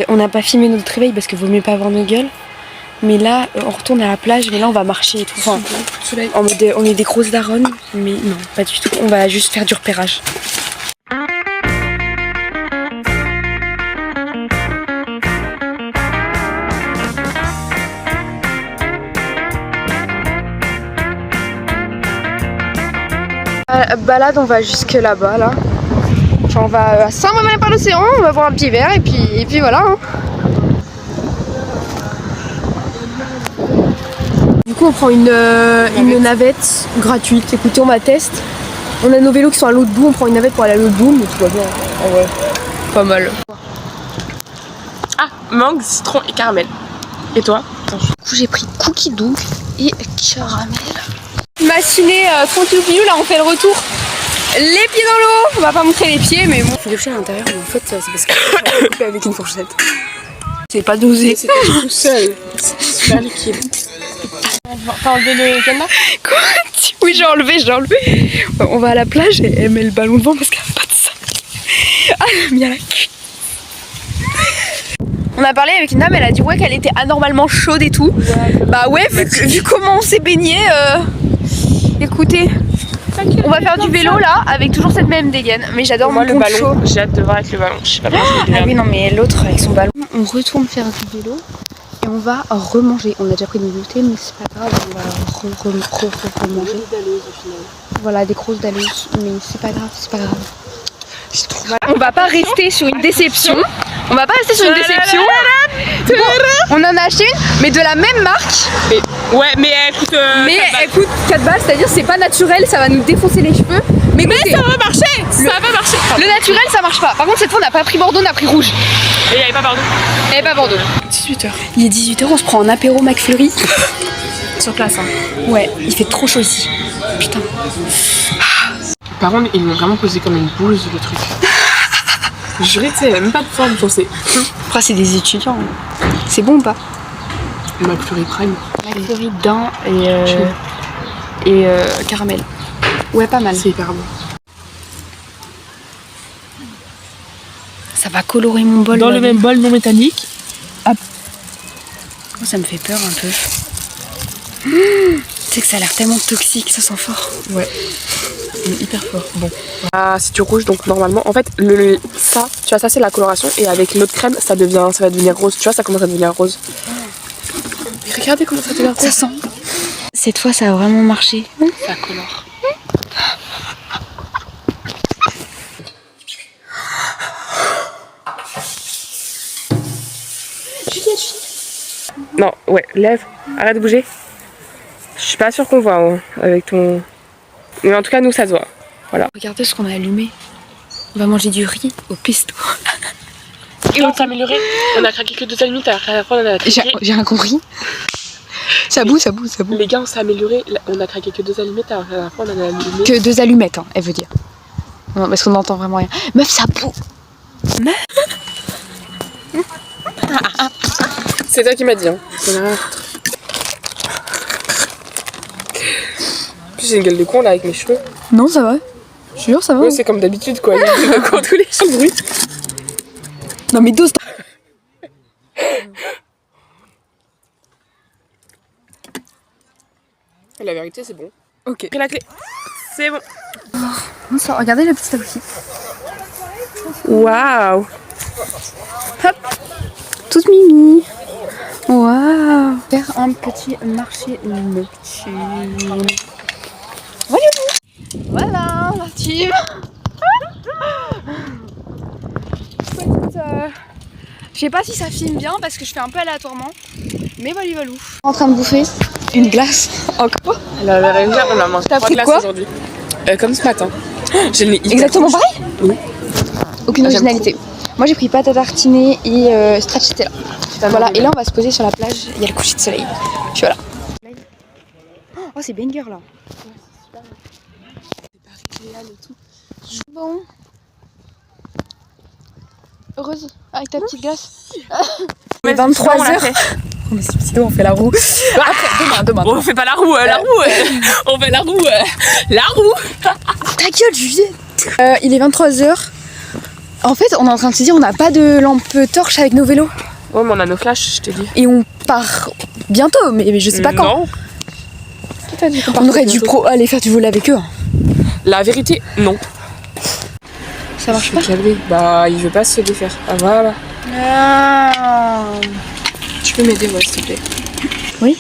on n'a pas filmé notre réveil parce que vaut mieux pas avoir nos gueules. Mais là, on retourne à la plage, mais là on va marcher et tout. Enfin, en mode, on est des grosses daronnes, mais non, pas du tout. On va juste faire du repérage. Balade, on va jusque là-bas, là. Enfin, on va à Saint-Mamelin par l'océan, on va boire un petit verre et puis voilà. Hein. Du coup, on prend une navette gratuite. Écoutez, on va tester. On a nos vélos qui sont à l'autre bout, on prend une navette pour aller à l'autre bout, mais tout va bien. En vrai, pas mal. Ah, mangue, citron et caramel. Et toi? Du coup, j'ai pris cookie dough et caramel. Matinée tranquille pilou, là on fait le retour. Les pieds dans l'eau. On va pas montrer les pieds, mais bon. Je suis à l'intérieur, mais en fait, c'est parce que j'ai coupé avec une fourchette. C'est pas dosé. C'était tout seul. C'est super liquide. T'as enlevé le cadenas? Quoi? Oui, j'ai enlevé. On va à la plage et elle met le ballon devant parce qu'elle a pas de sac. Ah, elle a mis à la cuisse. On a parlé avec une dame, elle a dit ouais qu'elle était anormalement chaude et tout. Ouais, bah ouais, vu comment on s'est baigné, écoutez, on va faire du vélo là avec toujours cette même dégaine. Mais j'adore mon le ballon. J'ai hâte de voir avec le ballon. Je sais pas. Ah oui non mais l'autre avec son ballon. On retourne faire du vélo et on va remanger. On a déjà pris des goûters mais c'est pas grave, on va remanger. Voilà des grosses daleuses, mais c'est pas grave. On va pas rester sur une déception. Bon, on en a acheté une, mais de la même marque. Mais elle coûte. Mais elle coûte 4 balles, c'est-à-dire c'est pas naturel, ça va nous défoncer les cheveux. Mais ça va marcher. Ça va marcher. Le naturel ça marche pas. Par contre cette fois on n'a pas pris Bordeaux, on a pris rouge. Et il n'y avait pas Bordeaux. 18h. Il est 18h, on se prend un apéro McFlurry. Sur place hein. Ouais, il fait trop chaud ici. Putain. Par contre ils l'ont vraiment posé comme une bouse le truc. Juré, tu sais, elle a même pas de forme, j'en sais. Après, c'est des étudiants. C'est bon ou pas? McFlurry Prime. McFlurry dents et caramel. Ouais, pas mal. C'est hyper bon. Ça va colorer mon bol. Dans le même bol non métallique. Hop. Oh, ça me fait peur un peu. Tu sais que ça a l'air tellement toxique, ça sent fort. Ouais. Hyper fort. Bon. Ah, c'est du rouge donc normalement en fait ça, tu vois ça c'est la coloration et avec l'autre crème ça va devenir rose. Tu vois ça commence à devenir rose. Mais regardez comment ça devient rose. Ça sent. Cette fois ça a vraiment marché. Ça colore. Non, ouais, lève, arrête de bouger. Je suis pas sûre qu'on voit hein, avec ton... Mais en tout cas, nous, ça se voit. Voilà. Regardez ce qu'on a allumé. On va manger du riz au pesto. Et on s'est amélioré. On a craqué que 2 allumettes, alors qu'à la fois, on a craqué... J'ai rien compris. Ça boue. Les gars, on s'est amélioré. On a craqué que 2 allumettes, alors qu'à la fois, on en a allumé... Que 2 allumettes, hein, elle veut dire. Non, parce qu'on n'entend vraiment rien. Meuf, ça boue. C'est toi qui m'as dit, hein. En plus, j'ai une gueule de con là avec mes cheveux. Non, ça va. Je jure, ça va. Ouais, c'est comme d'habitude quoi. Quand tous les gens bruit. Non, mais dose. La vérité, c'est bon. Ok. Pris la clé. C'est bon. Bonsoir, regardez le petit tablier. Waouh. Hop. Toute mimi. Waouh. Faire un petit marché nocturne. Voilà la team. Je sais pas si ça filme bien parce que je fais un peu aléatoirement. Mais voilà. En train de bouffer une glace. Encore. Elle avait réussi, on a mangé 3 pris glaces quoi aujourd'hui. Comme ce matin. J'ai le nez hyper exactement rouge. pareil. Oui. Aucune originalité. Moi j'ai pris pâte à tartiner et stracciatella. Voilà, et là on va se poser sur la plage, il y a le coucher de soleil. Puis voilà. Oh c'est banger là. Bon. Heureuse avec ta petite glace. Il est 23h. Mais sinon on fait la roue. Après, demain. On fait pas la roue, la roue. On fait la roue. La roue. Ta gueule Juliette. Il est 23h. En fait, on est en train de se dire, on n'a pas de lampe torche avec nos vélos. Ouais, mais on a nos flashs, je t'ai dit. Et on part bientôt, mais je sais pas quand. Non. Qui t'a dit qu'on On aurait dû bientôt aller faire du vol avec eux. La vérité, non. Ça marche pas. Bah, il veut pas se défaire. Ah, voilà. Ah. Tu peux m'aider, ouais, s'il te plaît. Oui.